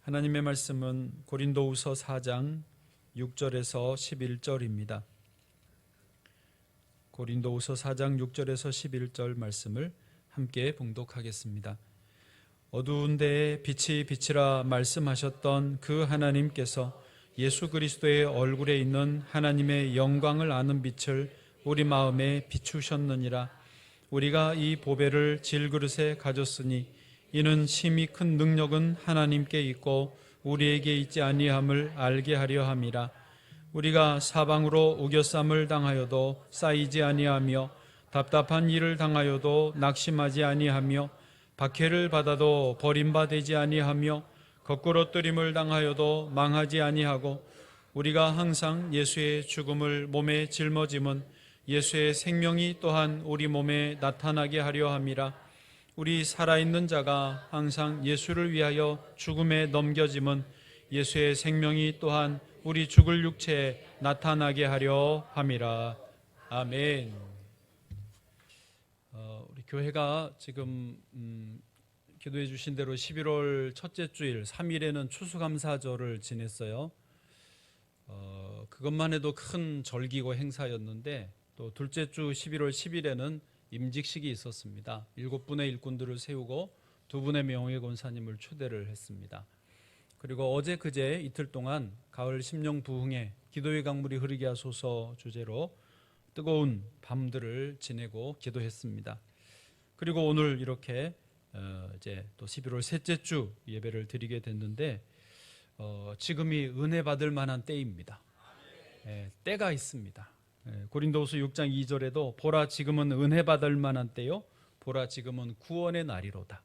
하나님의 말씀은 고린도후서 4장 6절에서 11절입니다. 고린도후서 4장 6절에서 11절 말씀을 함께 봉독하겠습니다. 어두운 데에 빛이 비치라 말씀하셨던 그 하나님께서 예수 그리스도의 얼굴에 있는 하나님의 영광을 아는 빛을 우리 마음에 비추셨느니라. 우리가 이 보배를 질그릇에 가졌으니 이는 심히 큰 능력은 하나님께 있고 우리에게 있지 아니함을 알게 하려 함이라. 우리가 사방으로 우겨쌈을 당하여도 쌓이지 아니하며 답답한 일을 당하여도 낙심하지 아니하며 박해를 받아도 버림받지 아니하며 거꾸로뜨림을 당하여도 망하지 아니하고 우리가 항상 예수의 죽음을 몸에 짊어짐은 예수의 생명이 또한 우리 몸에 나타나게 하려 함이라. 우리 살아있는 자가 항상 예수를 위하여 죽음에 넘겨짐은 예수의 생명이 또한 우리 죽을 육체에 나타나게 하려 함이라. 아멘. 우리 교회가 지금 기도해 주신 대로 11월 첫째 주일 3일에는 추수감사절을 지냈어요. 그것만 해도 큰 절기고 행사였는데 또 둘째 주 11월 10일에는 임직식이 있었습니다. 7분의 일꾼들을 세우고 2분의 명예 권사님을 초대를 했습니다. 그리고 어제 그제 이틀 동안 가을 심령 부흥회 기도의 강물이 흐르게 하소서 주제로 뜨거운 밤들을 지내고 기도했습니다. 그리고 오늘 이렇게 이제 또 11월 셋째 주 예배를 드리게 됐는데 지금이 은혜 받을 만한 때입니다. 때가 있습니다. 고린도후서 6장 2절에도 보라 지금은 은혜 받을 만한 때요 보라 지금은 구원의 날이로다.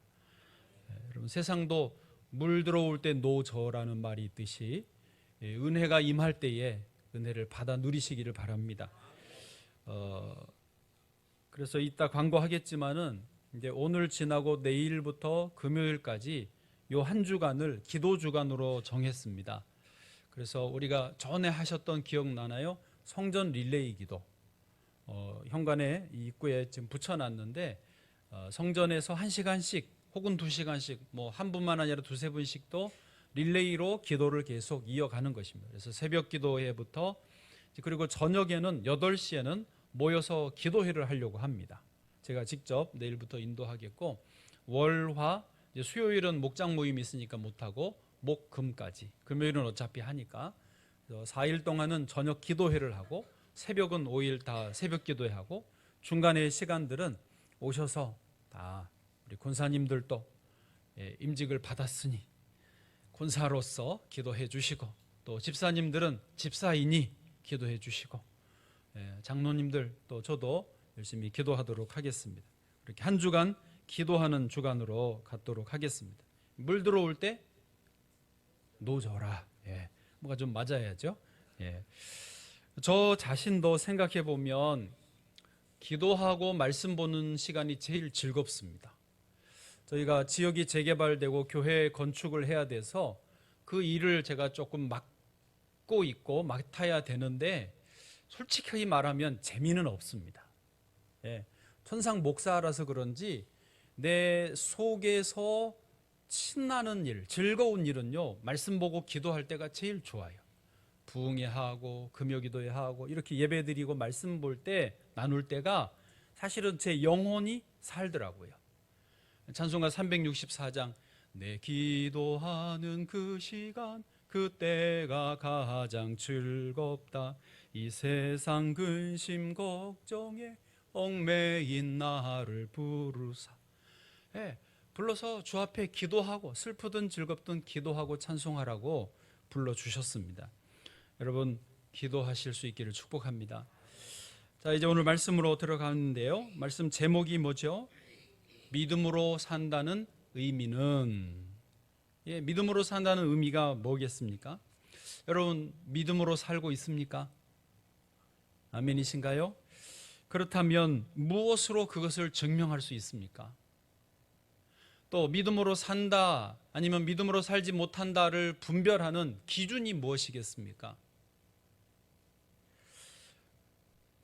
여러분 세상도 물 들어올 때 노저라는 말이 있듯이 은혜가 임할 때에 은혜를 받아 누리시기를 바랍니다. 그래서 이따 광고하겠지만은 이제 오늘 지나고 내일부터 금요일까지 요 한 주간을 기도 주간으로 정했습니다. 그래서 우리가 전에 하셨던 기억나나요? 성전 릴레이 기도. 현관에 입구에 지금 붙여놨는데 성전에서 1시간씩 혹은 2시간씩 뭐 한 분만 아니라 2-3분씩도 릴레이로 기도를 계속 이어가는 것입니다. 그래서 새벽 기도회부터 그리고 저녁에는 8시에는 모여서 기도회를 하려고 합니다. 제가 직접 내일부터 인도하겠고 월화 수요일은 목장 모임이 있으니까 못하고 목 금까지 금요일은 어차피 하니까 4일 동안은 저녁 기도회를 하고 새벽은 5일 다 새벽 기도회하고 중간의 시간들은 오셔서 다 우리 권사님들도 임직을 받았으니 권사로서 기도해 주시고 또 집사님들은 집사이니 기도해 주시고 장로님들 또 저도 열심히 기도하도록 하겠습니다. 이렇게 한 주간 기도하는 주간으로 갖도록 하겠습니다. 물 들어올 때 노져라. 뭐가 좀 맞아야죠. 저 자신도 생각해 보면 기도하고 말씀 보는 시간이 제일 즐겁습니다. 저희가 지역이 재개발되고 교회 건축을 해야 돼서 그 일을 제가 조금 맡고 있고 맡아야 되는데 솔직히 말하면 재미는 없습니다. 천상 목사라서 그런지 내 속에서 신나는 일, 즐거운 일은요 말씀 보고 기도할 때가 제일 좋아요. 부흥회 하고 금요기도회 하고 이렇게 예배드리고 말씀 볼 때 나눌 때가 사실은 제 영혼이 살더라고요. 찬송가 364장 내 기도하는 그 시간 그때가 가장 즐겁다. 이 세상 근심 걱정에 얽매인 나를 부르사. 불러서 주 앞에 기도하고 슬프든 즐겁든 기도하고 찬송하라고 불러주셨습니다. 여러분 기도하실 수 있기를 축복합니다. 자, 이제 오늘 말씀으로 들어가는데요. 말씀 제목이 뭐죠? 믿음으로 산다는 의미는. 믿음으로 산다는 의미가 뭐겠습니까? 여러분 믿음으로 살고 있습니까? 아멘이신가요? 그렇다면 무엇으로 그것을 증명할 수 있습니까? 또 믿음으로 산다 아니면 믿음으로 살지 못한다를 분별하는 기준이 무엇이겠습니까?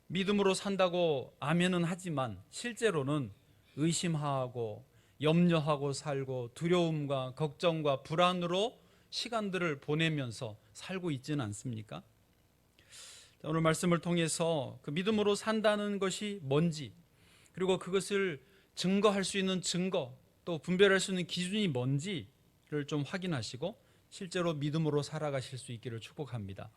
믿음으로 산다고 아멘은 하지만 실제로는 의심하고 염려하고 살고 두려움과 걱정과 불안으로 시간들을 보내면서 살고 있지는 않습니까? 오늘 말씀을 통해서 그 믿음으로 산다는 것이 뭔지, 그리고 그것을 증거할 수 있는 증거, 또 분별할 수 있는 기준이 뭔지를 좀 확인하시고 실제로 믿음으로 살아가실 수 있기를 축복합니다.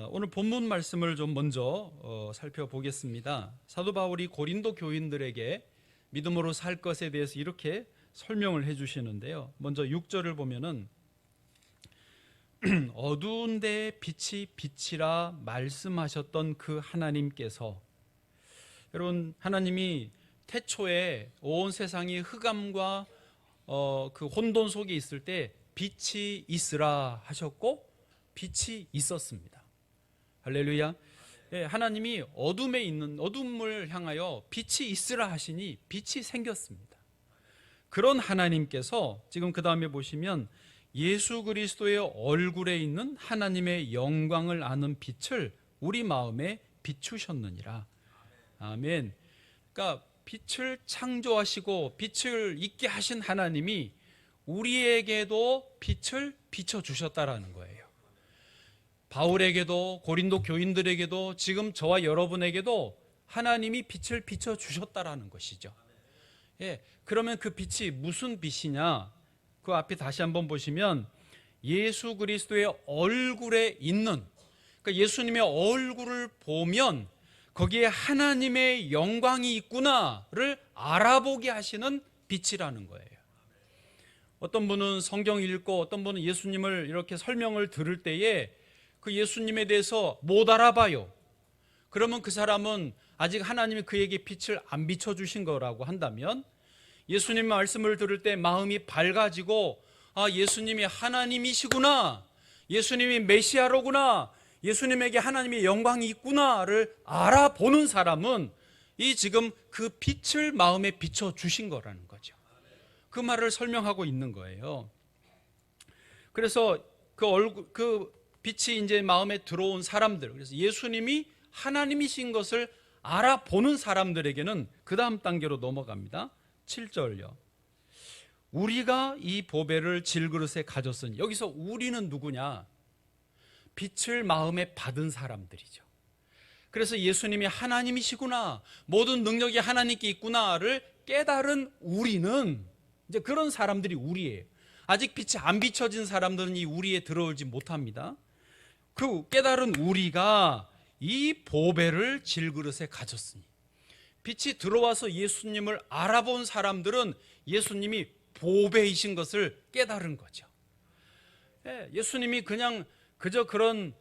오늘 본문 말씀을 좀 먼저 살펴보겠습니다. 사도 바울이 고린도 교인들에게 믿음으로 살 것에 대해서 이렇게 설명을 해주시는데요. 먼저 6절을 보면은 어두운 데에 빛이 빛이라 말씀하셨던 그 하나님께서, 여러분, 하나님이 태초에 온 세상이 흑암과 그 혼돈 속에 있을 때 빛이 있으라 하셨고 빛이 있었습니다. 할렐루야. 예, 하나님이 어둠에 있는, 어둠을 향하여 빛이 있으라 하시니 빛이 생겼습니다. 그런 하나님께서 지금 그 다음에 보시면 예수 그리스도의 얼굴에 있는 하나님의 영광을 아는 빛을 우리 마음에 비추셨느니라. 아멘. 그러니까 빛을 창조하시고 빛을 있게 하신 하나님이 우리에게도 빛을 비춰주셨다라는 거예요. 바울에게도, 고린도 교인들에게도, 지금 저와 여러분에게도 하나님이 빛을 비춰주셨다라는 것이죠. 예, 그러면 그 빛이 무슨 빛이냐? 그 앞에 다시 한번 보시면 예수 그리스도의 얼굴에 있는, 그러니까 예수님의 얼굴을 보면 거기에 하나님의 영광이 있구나를 알아보게 하시는 빛이라는 거예요. 어떤 분은 성경 읽고 어떤 분은 예수님을 이렇게 설명을 들을 때에 그 예수님에 대해서 못 알아봐요. 그러면 그 사람은 아직 하나님이 그에게 빛을 안 비춰주신 거라고 한다면, 예수님 말씀을 들을 때 마음이 밝아지고, 아, 예수님이 하나님이시구나, 예수님이 메시아로구나, 예수님에게 하나님의 영광이 있구나를 알아보는 사람은 이 지금 그 빛을 마음에 비춰주신 거라는 거죠. 그 말을 설명하고 있는 거예요. 그래서 그 빛이 이제 마음에 들어온 사람들, 그래서 예수님이 하나님이신 것을 알아보는 사람들에게는 그 다음 단계로 넘어갑니다. 7절요. 우리가 이 보배를 질그릇에 가졌으니, 여기서 우리는 누구냐? 빛을 마음에 받은 사람들이죠. 그래서 예수님이 하나님이시구나, 모든 능력이 하나님께 있구나를 깨달은 우리는, 이제 그런 사람들이 우리예요. 아직 빛이 안 비춰진 사람들은 이 우리에 들어오지 못합니다. 그 깨달은 우리가 이 보배를 질그릇에 가졌으니, 빛이 들어와서 예수님을 알아본 사람들은 예수님이 보배이신 것을 깨달은 거죠. 예수님이 그저 그런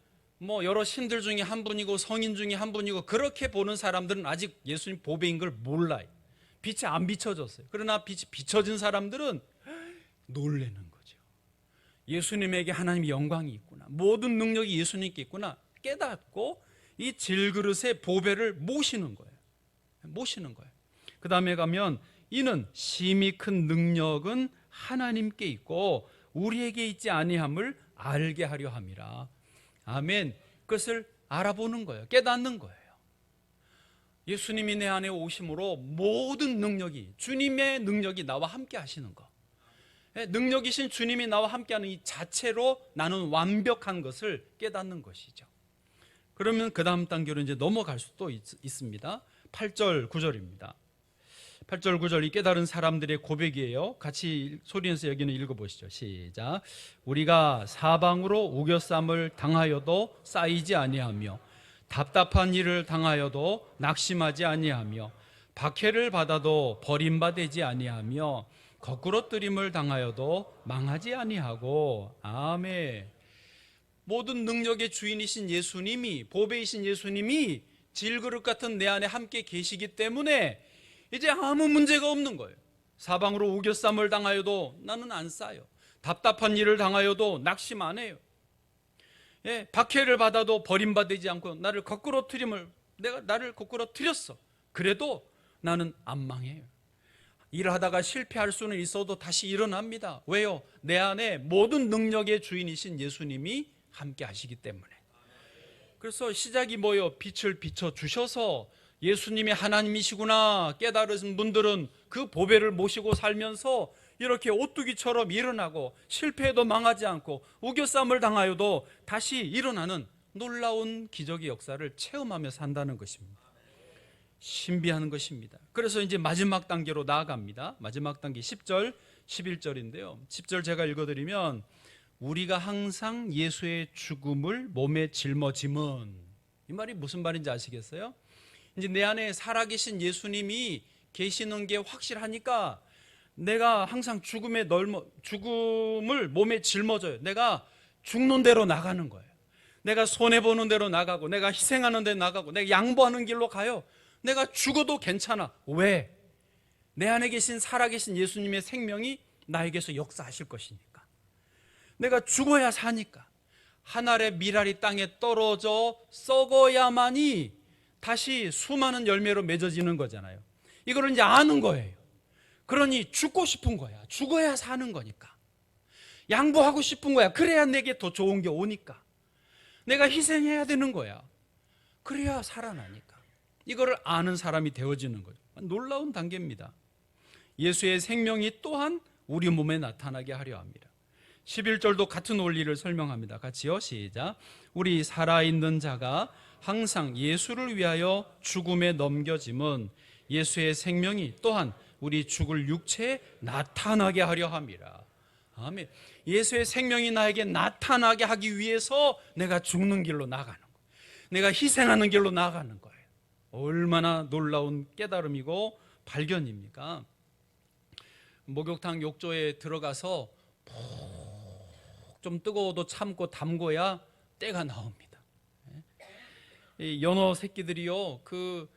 여러 신들 중에 한 분이고 성인 중에 한 분이고 그렇게 보는 사람들은 아직 예수님 보배인 걸 몰라요. 빛이 안 비춰졌어요. 그러나 빛이 비춰진 사람들은 놀라는 거죠. 예수님에게 하나님의 영광이 있구나, 모든 능력이 예수님께 있구나 깨닫고 이 질그릇의 보배를 모시는 거예요. 그 다음에 가면 이는 심히 큰 능력은 하나님께 있고 우리에게 있지 아니함을 알게 하려 함이라. 아멘. 그것을 알아보는 거예요. 깨닫는 거예요. 예수님이 내 안에 오심으로 모든 능력이, 주님의 능력이 나와 함께 하시는 거, 능력이신 주님이 나와 함께하는 이 자체로 나는 완벽한 것을 깨닫는 것이죠. 그러면 그 다음 단계로 이제 넘어갈 수도 있습니다. 8절 9절입니다. 8절 9절 이 깨달은 사람들의 고백이에요. 같이 소리내서 여기는 읽어보시죠. 시작. 우리가 사방으로 우겨쌈을 당하여도 쌓이지 아니하며 답답한 일을 당하여도 낙심하지 아니하며 박해를 받아도 버림받지 아니하며 거꾸러뜨림을 당하여도 망하지 아니하고. 아멘. 모든 능력의 주인이신 예수님이, 보배이신 예수님이 질그릇 같은 내 안에 함께 계시기 때문에 이제 아무 문제가 없는 거예요. 사방으로 우겨쌈을 당하여도 나는 안 싸요. 답답한 일을 당하여도 낙심 안 해요. 박해를 받아도 버림받지 않고 나를 거꾸로 틀렸어. 그래도 나는 안 망해요. 일하다가 실패할 수는 있어도 다시 일어납니다. 왜요? 내 안에 모든 능력의 주인이신 예수님이 함께 하시기 때문에. 그래서 시작이 뭐예요? 빛을 비춰주셔서 예수님이 하나님이시구나 깨달으신 분들은 그 보배를 모시고 살면서 이렇게 오뚜기처럼 일어나고 실패해도 망하지 않고 우겨쌈을 당하여도 다시 일어나는 놀라운 기적의 역사를 체험하며 산다는 것입니다. 신비한 것입니다. 그래서 이제 마지막 단계로 나아갑니다. 마지막 단계 10절, 11절인데요. 10절 제가 읽어드리면 우리가 항상 예수의 죽음을 몸에 짊어짐은, 이 말이 무슨 말인지 아시겠어요? 이제 내 안에 살아계신 예수님이 계시는 게 확실하니까 내가 항상 죽음을 몸에 짊어져요. 내가 죽는 대로 나가는 거예요. 내가 손해보는 대로 나가고, 내가 희생하는 데 나가고, 내가 양보하는 길로 가요. 내가 죽어도 괜찮아. 왜? 내 안에 계신 살아계신 예수님의 생명이 나에게서 역사하실 것이니까. 내가 죽어야 사니까. 한 알의 밀알이 땅에 떨어져 썩어야만이 다시 수많은 열매로 맺어지는 거잖아요. 이거를 이제 아는 거예요. 그러니 죽고 싶은 거야. 죽어야 사는 거니까. 양보하고 싶은 거야. 그래야 내게 더 좋은 게 오니까. 내가 희생해야 되는 거야. 그래야 살아나니까. 이거를 아는 사람이 되어지는 거죠. 놀라운 단계입니다. 예수의 생명이 또한 우리 몸에 나타나게 하려 합니다. 11절도 같은 원리를 설명합니다. 같이요, 시작. 우리 살아있는 자가 항상 예수를 위하여 죽음에 넘겨짐은 예수의 생명이 또한 우리 죽을 육체에 나타나게 하려 함이라. 아멘. 예수의 생명이 나에게 나타나게 하기 위해서 내가 죽는 길로 나가는 거예요. 내가 희생하는 길로 나가는 거예요. 얼마나 놀라운 깨달음이고 발견입니까? 목욕탕 욕조에 들어가서 좀 뜨거워도 참고 담궈야 때가 나옵니다. 이 연어 새끼들이요, 그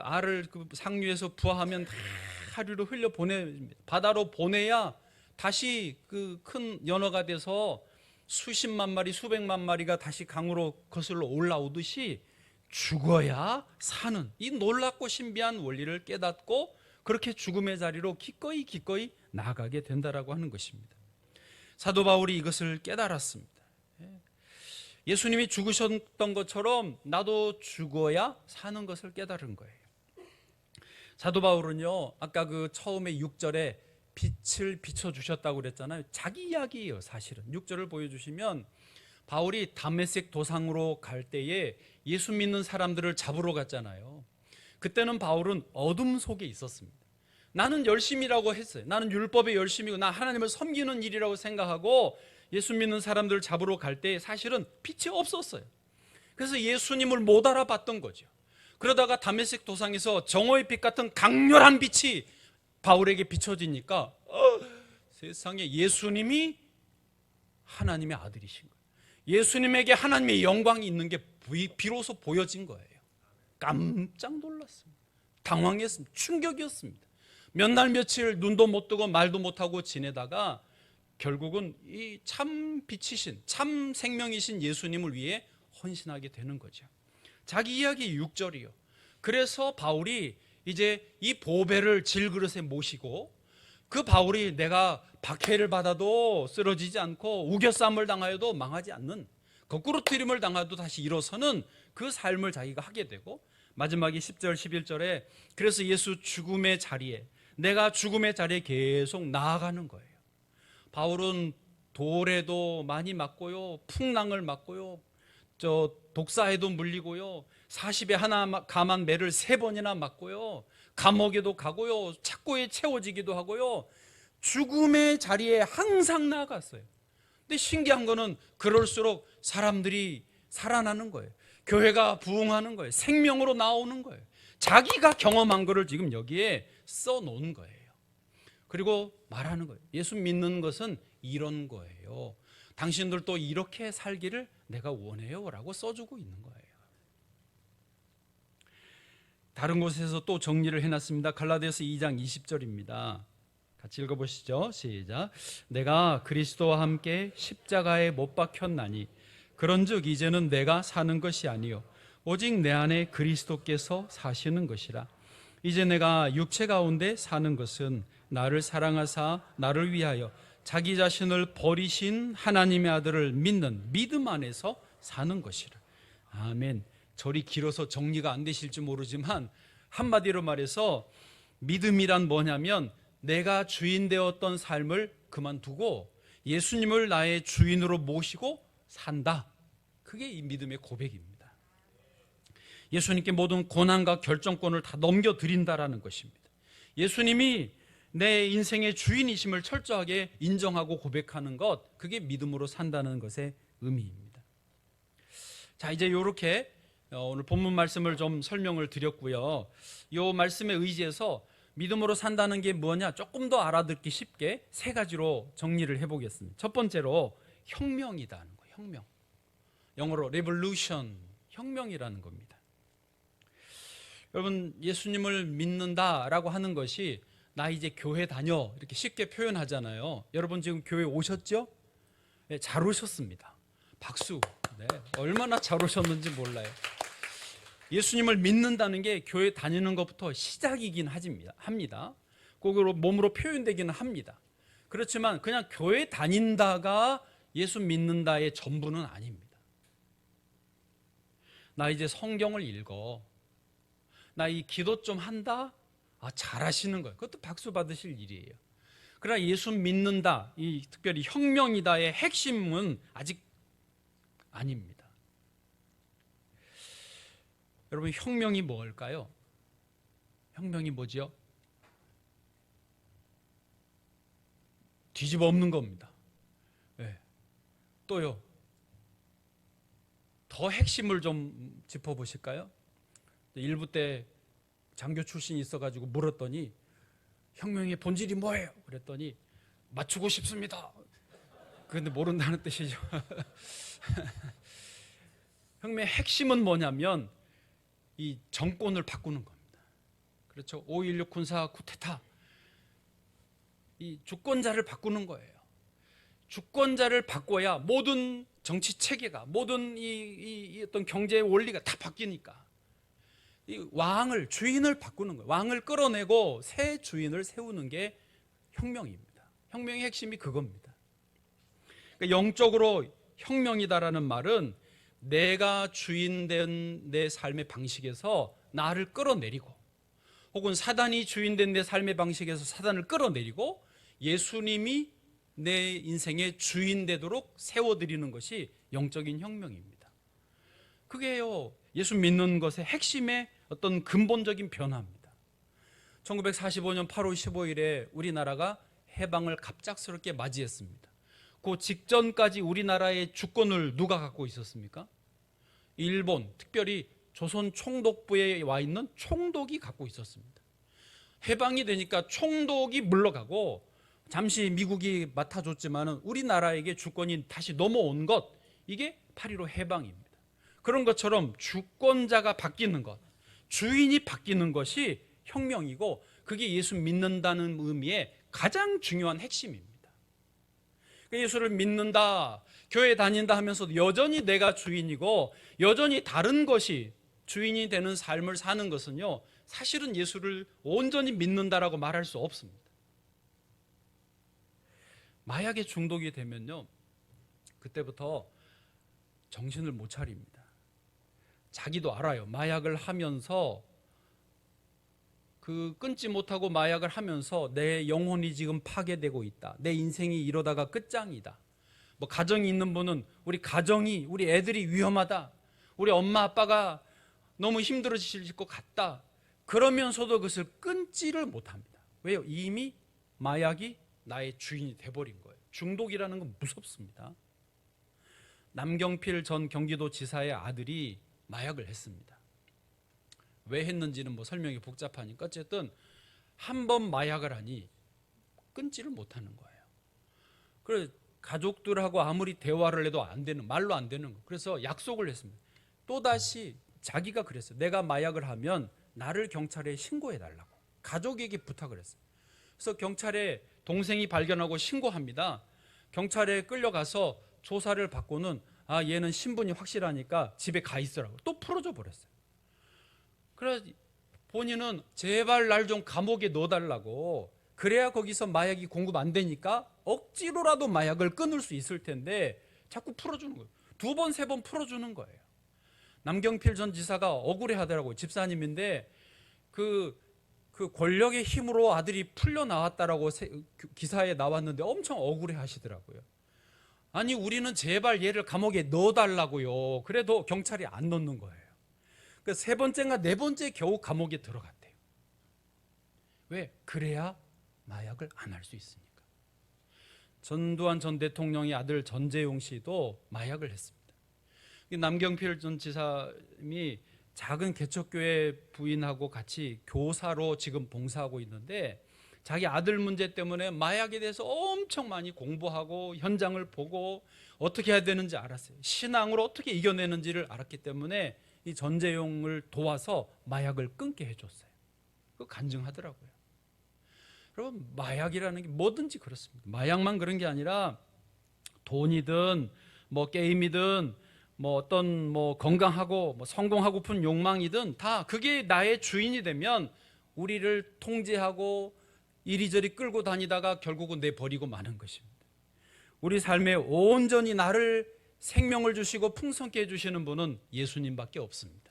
알을 그 상류에서 부화하면 다 하류로 흘려 바다로 보내야 다시 그 큰 연어가 돼서 수십만 마리, 수백만 마리가 다시 강으로 거슬러 올라오듯이 죽어야 사는 이 놀랍고 신비한 원리를 깨닫고 그렇게 죽음의 자리로 기꺼이 나아가게 된다라고 하는 것입니다. 사도 바울이 이것을 깨달았습니다. 예수님이 죽으셨던 것처럼 나도 죽어야 사는 것을 깨달은 거예요. 사도 바울은요, 아까 그 처음에 6절에 빛을 비춰주셨다고 그랬잖아요. 자기 이야기예요. 사실은 6절을 보여주시면 바울이 다메섹 도상으로 갈 때에 예수 믿는 사람들을 잡으러 갔잖아요. 그때는 바울은 어둠 속에 있었습니다. 나는 열심이라고 했어요. 나는 율법에 열심이고 나 하나님을 섬기는 일이라고 생각하고 예수 믿는 사람들을 잡으러 갈 때 사실은 빛이 없었어요. 그래서 예수님을 못 알아봤던 거죠. 그러다가 다메섹 도상에서 정오의 빛 같은 강렬한 빛이 바울에게 비춰지니까 세상에 예수님이 하나님의 아들이신 거예요. 예수님에게 하나님의 영광이 있는 게 비로소 보여진 거예요. 깜짝 놀랐습니다. 당황했습니다. 충격이었습니다. 몇 날 며칠 눈도 못 뜨고 말도 못하고 지내다가 결국은 이 참 빛이신 참 생명이신 예수님을 위해 헌신하게 되는 거죠. 자기 이야기 6절이요. 그래서 바울이 이제 이 보배를 질그릇에 모시고 그 바울이 내가 박해를 받아도 쓰러지지 않고 우겨쌈을 당하여도 망하지 않는, 거꾸로 트림을 당하도 다시 일어서는 그 삶을 자기가 하게 되고, 마지막에 10절 11절에 그래서 예수 죽음의 자리에, 내가 죽음의 자리에 계속 나아가는 거예요. 바울은 돌에도 많이 맞고요, 풍랑을 맞고요, 독사에도 물리고요, 40에 하나 감한 매를 3번이나 맞고요, 감옥에도 가고요, 착고에 채워지기도 하고요, 죽음의 자리에 항상 나아갔어요. 근데 신기한 거는 그럴수록 사람들이 살아나는 거예요. 교회가 부흥하는 거예요. 생명으로 나오는 거예요. 자기가 경험한 거를 지금 여기에 써놓은 거예요. 그리고 말하는 거예요. 예수 믿는 것은 이런 거예요. 당신들도 이렇게 살기를 내가 원해요 라고 써주고 있는 거예요. 다른 곳에서 또 정리를 해놨습니다. 갈라디아서 2장 20절입니다. 같이 읽어보시죠. 시작. 내가 그리스도와 함께 십자가에 못 박혔나니 그런즉 이제는 내가 사는 것이 아니요 오직 내 안에 그리스도께서 사시는 것이라. 이제 내가 육체 가운데 사는 것은 나를 사랑하사 나를 위하여 자기 자신을 버리신 하나님의 아들을 믿는 믿음 안에서 사는 것이라. 아멘. 절이 길어서 정리가 안 되실지 모르지만 한마디로 말해서 믿음이란 뭐냐면 내가 주인 되었던 삶을 그만두고 예수님을 나의 주인으로 모시고 산다. 그게 이 믿음의 고백입니다. 예수님께 모든 고난과 결정권을 다 넘겨드린다라는 것입니다. 예수님이 내 인생의 주인이심을 철저하게 인정하고 고백하는 것, 그게 믿음으로 산다는 것의 의미입니다. 자, 이제 이렇게 오늘 본문 말씀을 좀 설명을 드렸고요. 이 말씀에 의지해서 믿음으로 산다는 게 뭐냐, 조금 더 알아듣기 쉽게 세 가지로 정리를 해보겠습니다. 첫 번째로 혁명이라는 거예요. 혁명. 영어로 revolution, 혁명이라는 겁니다. 여러분, 예수님을 믿는다라고 하는 것이 나 이제 교회 다녀 이렇게 쉽게 표현하잖아요. 여러분 지금 교회 오셨죠? 네, 잘 오셨습니다. 박수. 네, 얼마나 잘 오셨는지 몰라요. 예수님을 믿는다는 게 교회 다니는 것부터 시작이긴 합니다. 그거로 몸으로 표현되기는 합니다. 그렇지만 그냥 교회 다닌다가 예수 믿는다의 전부는 아닙니다. 나 이제 성경을 읽어. 나 이 기도 좀 한다? 잘하시는 거예요. 그것도 박수 받으실 일이에요. 그러나 예수 믿는다, 이 특별히 혁명이다의 핵심은 아직 아닙니다. 여러분, 혁명이 뭘까요? 혁명이 뭐죠? 뒤집어 엎는 겁니다. 네. 또요. 더 핵심을 좀 짚어보실까요? 일부 때 장교 출신이 있어가지고 물었더니 혁명의 본질이 뭐예요? 그랬더니 맞추고 싶습니다. 그런데 모른다는 뜻이죠. 혁명의 핵심은 뭐냐면 이 정권을 바꾸는 겁니다. 그렇죠? 5.16 군사 쿠데타, 이 주권자를 바꾸는 거예요. 주권자를 바꿔야 모든 정치 체계가, 모든 이 어떤 경제의 원리가 다 바뀌니까 이 왕을, 주인을 바꾸는 거예요. 왕을 끌어내고 새 주인을 세우는 게 혁명입니다. 혁명의 핵심이 그겁니다. 그러니까 영적으로 혁명이다라는 말은 내가 주인된 내 삶의 방식에서 나를 끌어내리고, 혹은 사단이 주인된 내 삶의 방식에서 사단을 끌어내리고 예수님이 내 인생의 주인 되도록 세워드리는 것이 영적인 혁명입니다. 그게요, 예수 믿는 것의 핵심의 어떤 근본적인 변화입니다. 1945년 8월 15일에 우리나라가 해방을 갑작스럽게 맞이했습니다. 그 직전까지 우리나라의 주권을 누가 갖고 있었습니까? 일본, 특별히 조선 총독부에 와 있는 총독이 갖고 있었습니다. 해방이 되니까 총독이 물러가고 잠시 미국이 맡아줬지만 우리나라에게 주권이 다시 넘어온 것, 이게 8.15 해방입니다. 그런 것처럼 주권자가 바뀌는 것, 주인이 바뀌는 것이 혁명이고, 그게 예수 믿는다는 의미의 가장 중요한 핵심입니다. 예수를 믿는다, 교회 다닌다 하면서도 여전히 내가 주인이고 여전히 다른 것이 주인이 되는 삶을 사는 것은요, 사실은 예수를 온전히 믿는다라고 말할 수 없습니다. 마약에 중독이 되면요, 그때부터 정신을 못 차립니다. 자기도 알아요. 마약을 하면서 끊지 못하고 마약을 하면서 내 영혼이 지금 파괴되고 있다. 내 인생이 이러다가 끝장이다. 뭐 가정이 있는 분은 우리 가정이, 우리 애들이 위험하다. 우리 엄마 아빠가 너무 힘들어지실 것 같다. 그러면서도 그것을 끊지를 못합니다. 왜요? 이미 마약이 나의 주인이 돼버린 거예요. 중독이라는 건 무섭습니다. 남경필 전 경기도지사의 아들이 마약을 했습니다. 왜 했는지는 뭐 설명이 복잡하니까 어쨌든 한 번 마약을 하니 끊지를 못하는 거예요. 그래서 가족들하고 아무리 대화를 해도 안 되는, 말로 안 되는 거. 그래서 약속을 했습니다. 또다시 자기가 그랬어요. 내가 마약을 하면 나를 경찰에 신고해달라고 가족에게 부탁을 했어요. 그래서 경찰에 동생이 발견하고 신고합니다. 경찰에 끌려가서 조사를 받고는 얘는 신분이 확실하니까 집에 가 있으라고 또 풀어줘 버렸어요. 그래서 본인은 제발 날 좀 감옥에 넣어달라고, 그래야 거기서 마약이 공급 안 되니까 억지로라도 마약을 끊을 수 있을 텐데 자꾸 풀어주는 거예요. 2번, 3번 풀어주는 거예요. 남경필 전 지사가 억울해하더라고요. 집사님인데 그 그 권력의 힘으로 아들이 풀려 나왔다라고 기사에 나왔는데 엄청 억울해 하시더라고요. 아니 우리는 제발 얘를 감옥에 넣어달라고요. 그래도 경찰이 안 넣는 거예요. 그 세 번째인가 네 번째 겨우 감옥에 들어갔대요. 왜? 그래야 마약을 안 할 수 있으니까. 전두환 전 대통령의 아들 전재용 씨도 마약을 했습니다. 남경필 전 지사님이 작은 개척교회 부인하고 같이 교사로 지금 봉사하고 있는데 자기 아들 문제 때문에 마약에 대해서 엄청 많이 공부하고 현장을 보고 어떻게 해야 되는지 알았어요. 신앙으로 어떻게 이겨내는지를 알았기 때문에 이 전재용을 도와서 마약을 끊게 해줬어요. 그거 간증하더라고요. 여러분, 마약이라는 게 뭐든지 그렇습니다. 마약만 그런 게 아니라 돈이든 뭐 게임이든 뭐 어떤 뭐 건강하고 뭐 성공하고픈 욕망이든 다 그게 나의 주인이 되면 우리를 통제하고 이리저리 끌고 다니다가 결국은 내버리고 마는 것입니다. 우리 삶에 온전히 나를 생명을 주시고 풍성케 해주시는 분은 예수님밖에 없습니다.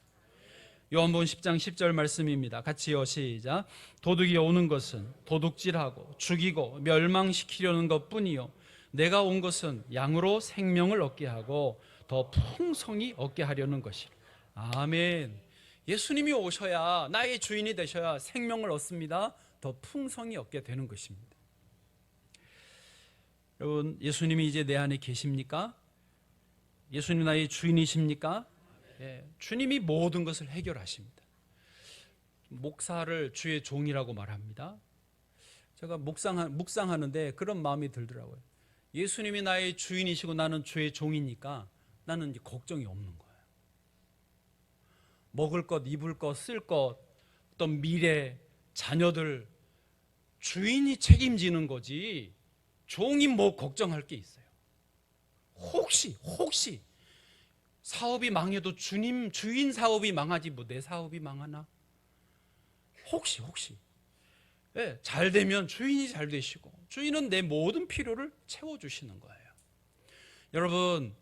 요한복음 10장 10절 말씀입니다. 같이요, 시작. 도둑이 오는 것은 도둑질하고 죽이고 멸망시키려는 것뿐이요 내가 온 것은 양으로 생명을 얻게 하고 더 풍성히 얻게 하려는 것이라. 아멘. 예수님이 오셔야, 나의 주인이 되셔야 생명을 얻습니다. 더 풍성히 얻게 되는 것입니다. 여러분, 예수님이 이제 내 안에 계십니까? 예수님 나의 주인이십니까? 예, 주님이 모든 것을 해결하십니다. 목사를 주의 종이라고 말합니다. 제가 묵상하는데 그런 마음이 들더라고요. 예수님이 나의 주인이시고 나는 주의 종이니까 나는 이제 걱정이 없는 거예요. 먹을 것, 입을 것, 쓸 것, 어떤 미래, 자녀들, 주인이 책임지는 거지 종이 뭐 걱정할 게 있어요. 혹시 사업이 망해도 주인 사업이 망하지 뭐 내 사업이 망하나? 혹시 예, 잘 되면 주인이 잘 되시고 주인은 내 모든 필요를 채워주시는 거예요. 여러분,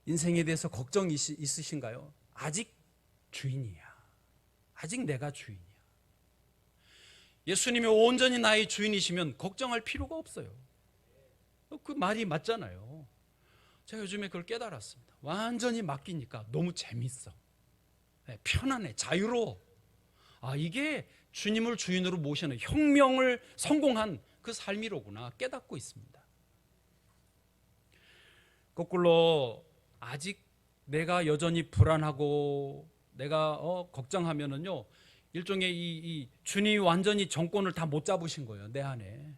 인생에 대해서 걱정이 있으신가요? 아직 주인이야. 아직 내가 주인이야. 예수님이 온전히 나의 주인이시면 걱정할 필요가 없어요. 그 말이 맞잖아요. 제가 요즘에 그걸 깨달았습니다. 완전히 맡기니까 너무 재밌어. 편안해, 자유로워. 아, 이게 주님을 주인으로 모시는 혁명을 성공한 그 삶이로구나 깨닫고 있습니다. 거꾸로 아직 내가 여전히 불안하고 내가 걱정하면은요, 일종의 이 주님이 완전히 정권을 다 못 잡으신 거예요. 내 안에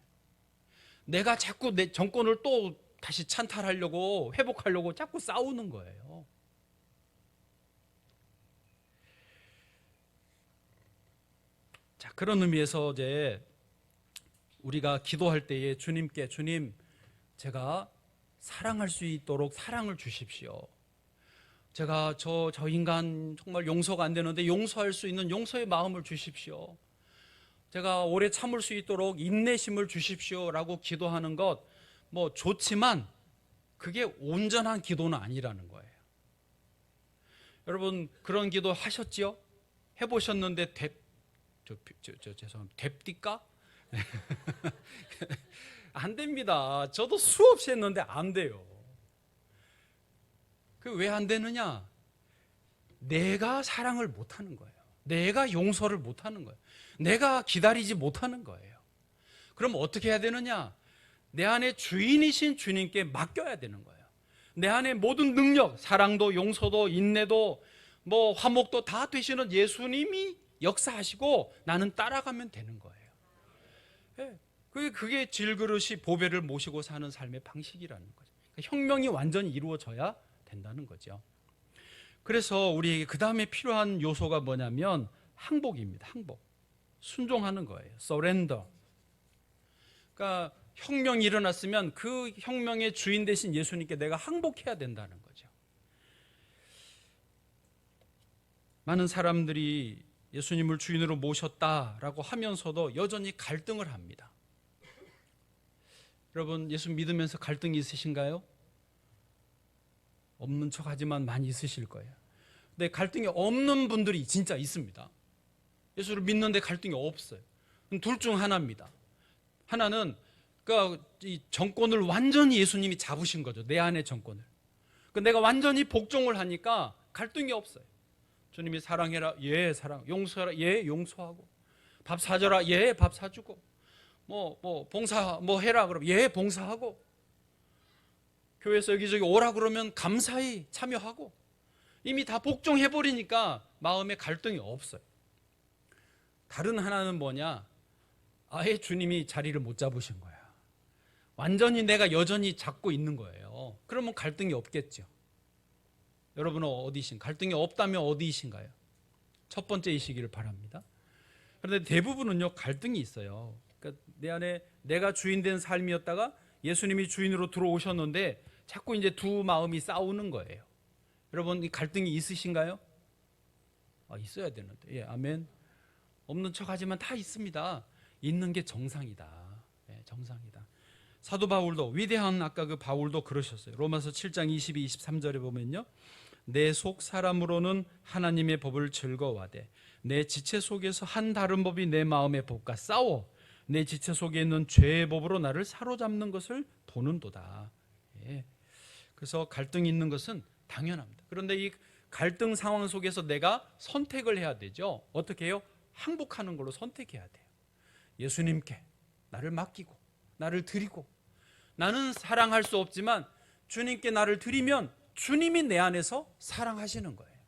내가 자꾸 내 정권을 또 다시 찬탈하려고 회복하려고 자꾸 싸우는 거예요. 자, 그런 의미에서 이제 우리가 기도할 때에 주님께, 주님, 제가 사랑할 수 있도록 사랑을 주십시오. 제가 저 인간 정말 용서가 안 되는데 용서할 수 있는 용서의 마음을 주십시오. 제가 오래 참을 수 있도록 인내심을 주십시오라고 기도하는 것 뭐 좋지만 그게 온전한 기도는 아니라는 거예요. 여러분, 그런 기도 하셨지요? 해보셨는데 죄송합니다. 됩니까? 안 됩니다. 저도 수없이 했는데 안 돼요. 그 왜 안 되느냐? 내가 사랑을 못하는 거예요. 내가 용서를 못하는 거예요. 내가 기다리지 못하는 거예요. 그럼 어떻게 해야 되느냐? 내 안에 주인이신 주님께 맡겨야 되는 거예요. 내 안에 모든 능력, 사랑도 용서도 인내도 뭐 화목도 다 되시는 예수님이 역사하시고 나는 따라가면 되는 거예요. 네. 그게 질그릇이 보배를 모시고 사는 삶의 방식이라는 거죠. 그러니까 혁명이 완전히 이루어져야 된다는 거죠. 그래서 우리에게 그 다음에 필요한 요소가 뭐냐면 항복입니다. 항복. 순종하는 거예요. surrender. 그러니까 혁명이 일어났으면 그 혁명의 주인 되신 예수님께 내가 항복해야 된다는 거죠. 많은 사람들이 예수님을 주인으로 모셨다라고 하면서도 여전히 갈등을 합니다. 여러분, 예수 믿으면서 갈등이 있으신가요? 없는 척 하지만 많이 있으실 거예요. 근데 갈등이 없는 분들이 진짜 있습니다. 예수를 믿는데 갈등이 없어요. 둘 중 하나입니다. 하나는 그러니까 이 정권을 완전히 예수님이 잡으신 거죠. 내 안의 정권을. 그러니까 내가 완전히 복종을 하니까 갈등이 없어요. 주님이 사랑해라, 예 사랑. 용서해라, 예 용서하고. 밥 사줘라, 예 밥 사주고. 봉사 해라 그러면 예 봉사하고. 교회에서 여기저기 오라 그러면 감사히 참여하고. 이미 다 복종해 버리니까 마음에 갈등이 없어요. 다른 하나는 뭐냐? 아예 주님이 자리를 못 잡으신 거야. 완전히 내가 여전히 잡고 있는 거예요. 그러면 갈등이 없겠죠. 여러분은 어디신? 갈등이 없다면 어디이신가요? 첫 번째이시기를 바랍니다. 그런데 대부분은요, 갈등이 있어요. 그러니까 내 안에 내가 주인된 삶이었다가 예수님이 주인으로 들어오셨는데 자꾸 이제 두 마음이 싸우는 거예요. 여러분, 이 갈등이 있으신가요? 있어야 되는데. 예, 아멘. 없는 척하지만 다 있습니다. 있는 게 정상이다. 예, 정상이다. 사도 바울도, 위대한 아까 그 바울도 그러셨어요. 로마서 7장 22, 23절에 보면요, 내 속 사람으로는 하나님의 법을 즐거워하되 내 지체 속에서 한 다른 법이 내 마음의 법과 싸워 내 지체 속에 있는 죄의 법으로 나를 사로잡는 것을 보는도다. 예. 그래서 갈등이 있는 것은 당연합니다. 그런데 이 갈등 상황 속에서 내가 선택을 해야 되죠. 어떻게 해요? 항복하는 걸로 선택해야 돼요. 예수님께 나를 맡기고 나를 드리고, 나는 사랑할 수 없지만 주님께 나를 드리면 주님이 내 안에서 사랑하시는 거예요.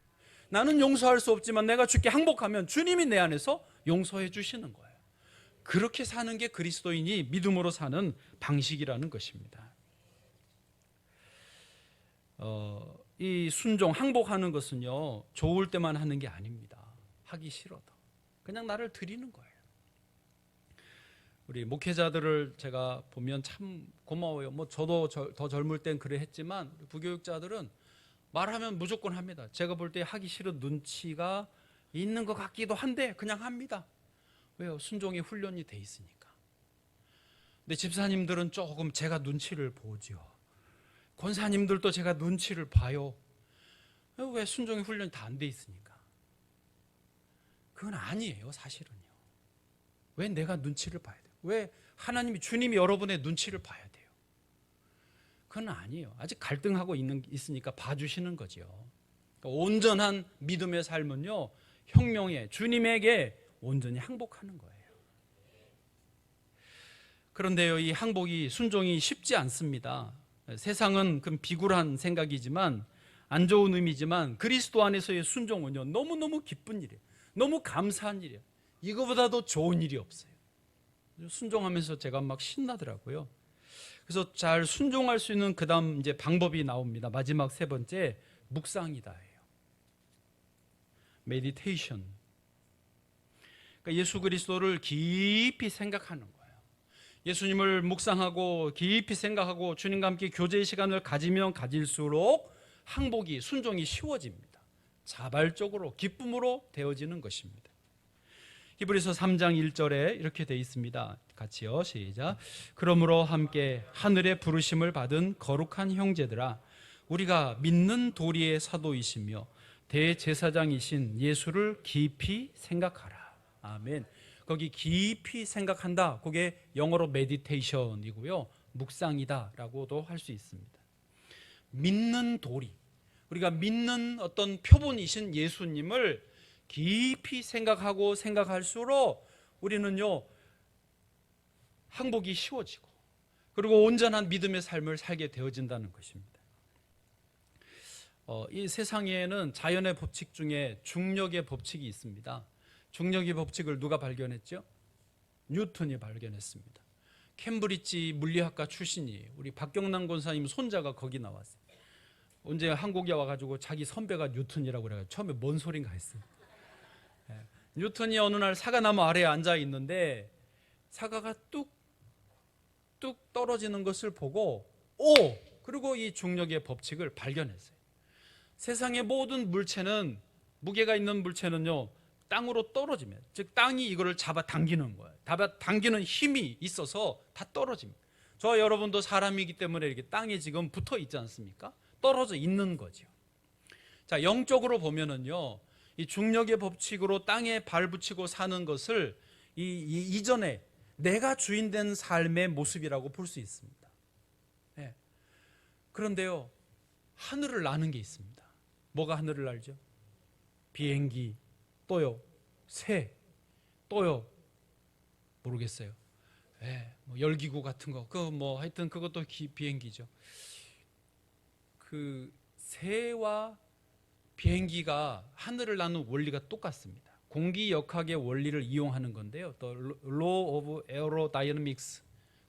나는 용서할 수 없지만 내가 주께 항복하면 주님이 내 안에서 용서해 주시는 거예요. 그렇게 사는 게 그리스도인이 믿음으로 사는 방식이라는 것입니다. 이 순종, 항복하는 것은요, 좋을 때만 하는 게 아닙니다. 하기 싫어도 그냥 나를 드리는 거예요. 우리 목회자들을 제가 보면 참 고마워요. 저도 더 젊을 땐 그래 했지만 부교육자들은 말하면 무조건 합니다. 제가 볼 때 하기 싫은 눈치가 있는 것 같기도 한데 그냥 합니다. 왜요? 순종의 훈련이 돼 있으니까. 근데 집사님들은 조금 제가 눈치를 보죠. 권사님들도 제가 눈치를 봐요. 왜? 순종의 훈련이 다 안 돼 있으니까. 그건 아니에요, 사실은요. 왜 내가 눈치를 봐야 돼요? 왜 하나님이, 주님이 여러분의 눈치를 봐야 돼요? 그건 아니에요. 아직 갈등하고 있으니까 봐주시는 거죠. 그러니까 온전한 믿음의 삶은요, 혁명에 주님에게 온전히 항복하는 거예요. 그런데요, 이 항복이, 순종이 쉽지 않습니다. 세상은 그 비굴한 생각이지만, 안 좋은 의미지만 그리스도 안에서의 순종은요, 너무너무 기쁜 일이에요. 너무 감사한 일이에요. 이거보다도 좋은 일이 없어요. 순종하면서 제가 막 신나더라고요. 그래서 잘 순종할 수 있는 그 다음 이제 방법이 나옵니다. 마지막 세 번째, 묵상이다예요. 메디테이션. 그러니까 예수 그리스도를 깊이 생각하는 거예요. 예수님을 묵상하고 깊이 생각하고 주님과 함께 교제의 시간을 가지면 가질수록 항복이, 순종이 쉬워집니다. 자발적으로, 기쁨으로 되어지는 것입니다. 히브리서 3장 1절에 이렇게 되어 있습니다. 같이요, 시작. 그러므로 함께 하늘의 부르심을 받은 거룩한 형제들아, 우리가 믿는 도리의 사도이시며 대제사장이신 예수를 깊이 생각하라. 아멘. 거기 깊이 생각한다, 그게 영어로 메디테이션이고요, 묵상이다라고도 할 수 있습니다. 믿는 도리, 우리가 믿는 어떤 표본이신 예수님을 깊이 생각하고 생각할수록 우리는요, 항복이 쉬워지고, 그리고 온전한 믿음의 삶을 살게 되어진다는 것입니다. 이 세상에는 자연의 법칙 중에 중력의 법칙이 있습니다. 중력의 법칙을 누가 발견했죠? 뉴턴이 발견했습니다. 캠브리지 물리학과 출신이에요. 우리 박경남 권사님 손자가 거기 나왔어요. 언제 한국에 와가지고 자기 선배가 뉴턴이라고 그래가지고 처음에 뭔 소린가 했어요. 뉴턴이 어느 날 사과나무 아래에 앉아 있는데 사과가 뚝뚝 떨어지는 것을 보고, 그리고 이 중력의 법칙을 발견했어요. 세상의 모든 물체는, 무게가 있는 물체는요, 땅으로 떨어지면, 즉 땅이 이거를 잡아 당기는 거예요. 잡아 당기는 힘이 있어서 다 떨어집니다. 저 여러분도 사람이기 때문에 이렇게 땅에 지금 붙어 있지 않습니까? 떨어져 있는 거죠. 자, 영적으로 보면은요, 이 중력의 법칙으로 땅에 발붙이고 사는 것을 이전에 내가 주인된 삶의 모습이라고 볼 수 있습니다. 예. 그런데요, 하늘을 나는 게 있습니다. 뭐가 하늘을 날죠? 비행기, 또요 새, 또요 모르겠어요. 예, 뭐 열기구 같은 거, 하여튼 그것도 비행기죠. 그 새와 비행기가 하늘을 나는 원리가 똑같습니다. 공기 역학의 원리를 이용하는 건데요. 또 Law of Aerodynamics,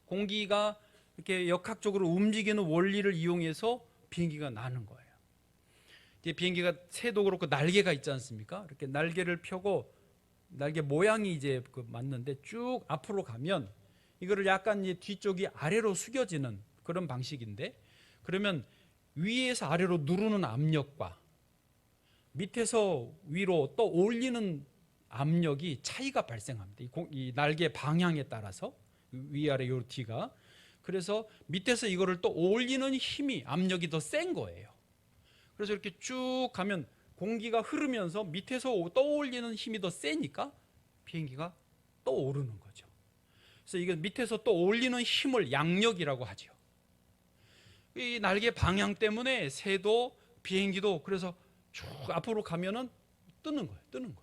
공기가 이렇게 역학적으로 움직이는 원리를 이용해서 비행기가 나는 거예요. 이제 비행기가 새도 그렇고 날개가 있지 않습니까? 이렇게 날개를 펴고 날개 모양이 이제 맞는데 쭉 앞으로 가면 이거를 약간 이제 뒤쪽이 아래로 숙여지는 그런 방식인데, 그러면 위에서 아래로 누르는 압력과 밑에서 위로 또 올리는 압력이 차이가 발생합니다. 이 날개 방향에 따라서 위아래 요 뒤가. 그래서 밑에서 이거를 또 올리는 힘이, 압력이 더 센 거예요. 그래서 이렇게 쭉 가면 공기가 흐르면서 밑에서 떠올리는 힘이 더 세니까 비행기가 떠오르는 거죠. 그래서 이게 밑에서 떠올리는 힘을 양력이라고 하죠. 이 날개 방향 때문에 새도 비행기도 그래서 쭉 앞으로 가면은 뜨는 거예요.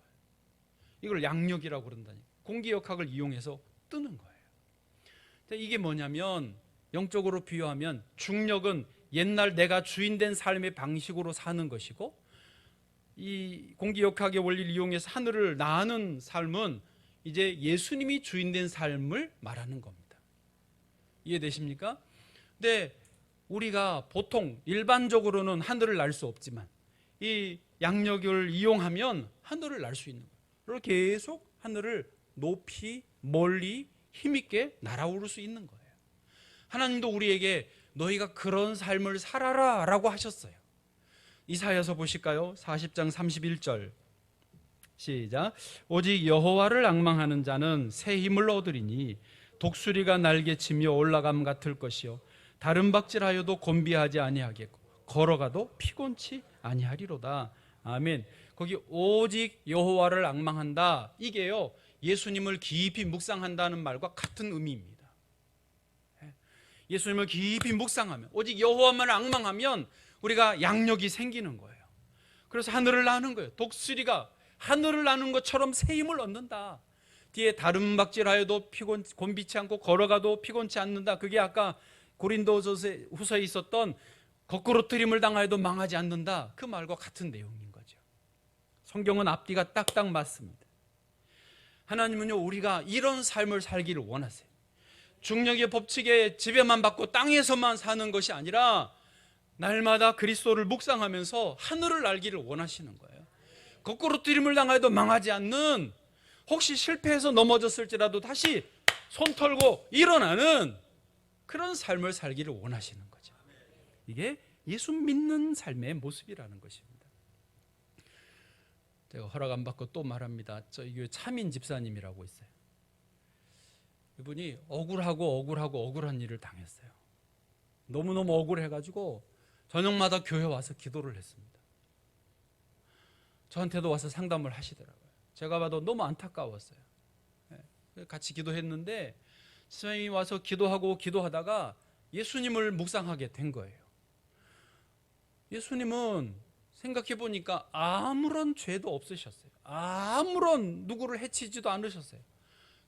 이걸 양력이라고 그런다니까. 공기 역학을 이용해서 뜨는 거예요. 이게 뭐냐면, 영적으로 비유하면 중력은 옛날 내가 주인된 삶의 방식으로 사는 것이고, 이 공기 역학의 원리를 이용해서 하늘을 나는 삶은 이제 예수님이 주인된 삶을 말하는 겁니다. 이해되십니까? 근데 우리가 보통 일반적으로는 하늘을 날 수 없지만 이 양력을 이용하면 하늘을 날 수 있는 거예요. 그리고 계속 하늘을 높이 멀리 힘있게 날아오를 수 있는 거예요. 하나님도 우리에게 너희가 그런 삶을 살아라 라고 하셨어요. 이사야서 보실까요? 40장 31절 시작. 오직 여호와를 앙망하는 자는 새 힘을 얻으리니 독수리가 날개치며 올라감 같을 것이요 다른 박질하여도 곤비하지 아니하겠고 걸어가도 피곤치 아니하리로다. 아멘. 거기 오직 여호와를 앙망한다, 이게요 예수님을 깊이 묵상한다는 말과 같은 의미입니다. 예수님을 깊이 묵상하면, 오직 여호와만 앙망하면 우리가 양력이 생기는 거예요. 그래서 하늘을 나는 거예요. 독수리가 하늘을 나는 것처럼 새 힘을 얻는다. 뒤에 다른 박질하여도 곤비치 않고 걸어가도 피곤치 않는다. 그게 아까 고린도후서에 있었던 거꾸로 트림을 당하여도 망하지 않는다, 그 말과 같은 내용인 거죠. 성경은 앞뒤가 딱딱 맞습니다. 하나님은요 우리가 이런 삶을 살기를 원하세요. 중력의 법칙에 지배만 받고 땅에서만 사는 것이 아니라 날마다 그리스도를 묵상하면서 하늘을 날기를 원하시는 거예요. 거꾸로 트림을 당하여도 망하지 않는, 혹시 실패해서 넘어졌을지라도 다시 손 털고 일어나는 그런 삶을 살기를 원하시는 거죠. 이게 예수 믿는 삶의 모습이라는 것입니다. 제가 허락 안 받고 또 말합니다. 저희 교회 차민 집사님이라고 있어요. 이분이 억울한 일을 당했어요. 너무너무 억울해가지고 저녁마다 교회 와서 기도를 했습니다. 저한테도 와서 상담을 하시더라고요. 제가 봐도 너무 안타까웠어요. 같이 기도했는데 선생님이 와서 기도하다가 예수님을 묵상하게 된 거예요. 예수님은 생각해 보니까 아무런 죄도 없으셨어요. 아무런 누구를 해치지도 않으셨어요.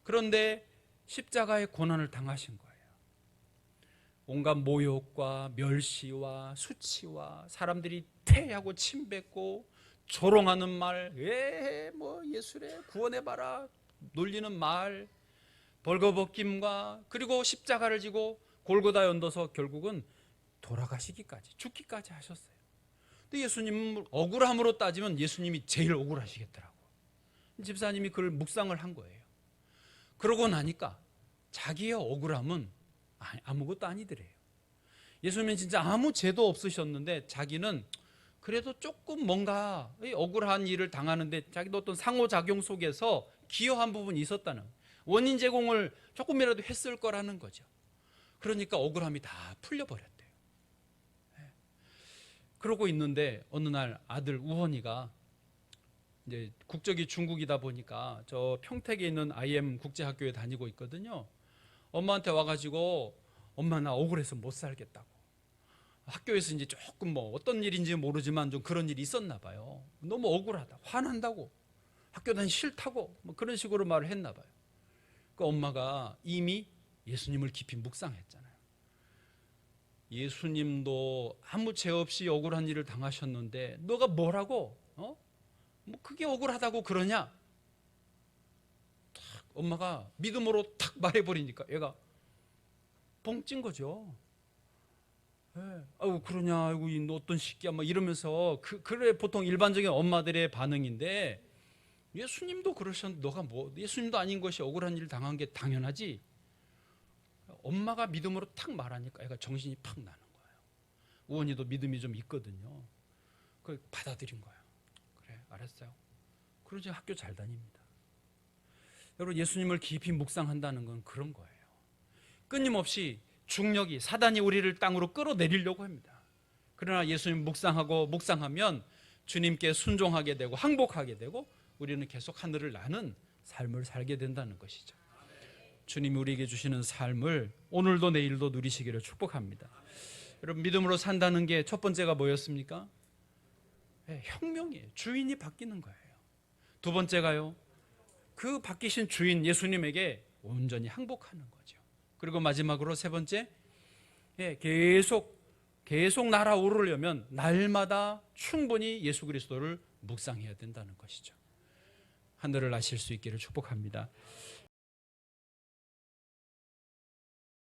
그런데 십자가의 고난을 당하신 거예요. 온갖 모욕과 멸시와 수치와 사람들이 태하고 침뱉고 조롱하는 말, 예수래 구원해봐라 놀리는 말, 벌거벗김과 그리고 십자가를 지고 골고다에 얹어서 결국은 돌아가시기까지, 죽기까지 하셨어요. 근데 예수님은 억울함으로 따지면 예수님이 제일 억울하시겠더라고. 집사님이 그걸 묵상을 한 거예요. 그러고 나니까 자기의 억울함은 아무것도 아니더래요. 예수님은 진짜 아무 죄도 없으셨는데 자기는 그래도 조금 뭔가 억울한 일을 당하는데 자기도 어떤 상호작용 속에서 기여한 부분이 있었다는, 원인 제공을 조금이라도 했을 거라는 거죠. 그러니까 억울함이 다 풀려버렸대요. 그러고 있는데 어느 날 아들 우헌이가 이제 국적이 중국이다 보니까 저 평택에 있는 IM 국제학교에 다니고 있거든요. 엄마한테 와가지고 엄마 나 억울해서 못 살겠다고. 학교에서 이제 조금 뭐 어떤 일인지 모르지만 좀 그런 일이 있었나 봐요. 너무 억울하다, 화난다고, 학교 다니기 싫다고 뭐 그런 식으로 말을 했나 봐요. 그 엄마가 이미 예수님을 깊이 묵상했잖아요. 예수님도 아무 죄 없이 억울한 일을 당하셨는데 너가 뭐라고? 뭐 그게 억울하다고 그러냐? 탁 엄마가 믿음으로 탁 말해버리니까 얘가 뻥 찐 거죠. 예. 아이고 그러냐, 아이고 너 어떤 시기야, 막 이러면서 그래 보통 일반적인 엄마들의 반응인데 예수님도 그러셨는데 너가 뭐 예수님도 아닌 것이 억울한 일을 당한 게 당연하지. 엄마가 믿음으로 탁 말하니까 애가 정신이 팍 나는 거예요. 우원이도 믿음이 좀 있거든요. 그걸 받아들인 거예요. 그래 알았어요. 그러지 학교 잘 다닙니다. 여러분 예수님을 깊이 묵상한다는 건 그런 거예요. 끊임없이 중력이 사단이 우리를 땅으로 끌어내리려고 합니다. 그러나 예수님 묵상하면 주님께 순종하게 되고 항복하게 되고 우리는 계속 하늘을 나는 삶을 살게 된다는 것이죠. 주님이 우리에게 주시는 삶을 오늘도 내일도 누리시기를 축복합니다. 여러분 믿음으로 산다는 게 첫 번째가 뭐였습니까? 혁명이에요. 주인이 바뀌는 거예요. 두 번째가요, 그 바뀌신 주인 예수님에게 온전히 항복하는 거죠. 그리고 마지막으로 세 번째, 계속 날아오르려면 날마다 충분히 예수 그리스도를 묵상해야 된다는 것이죠. 하늘을 나실 수 있기를 축복합니다.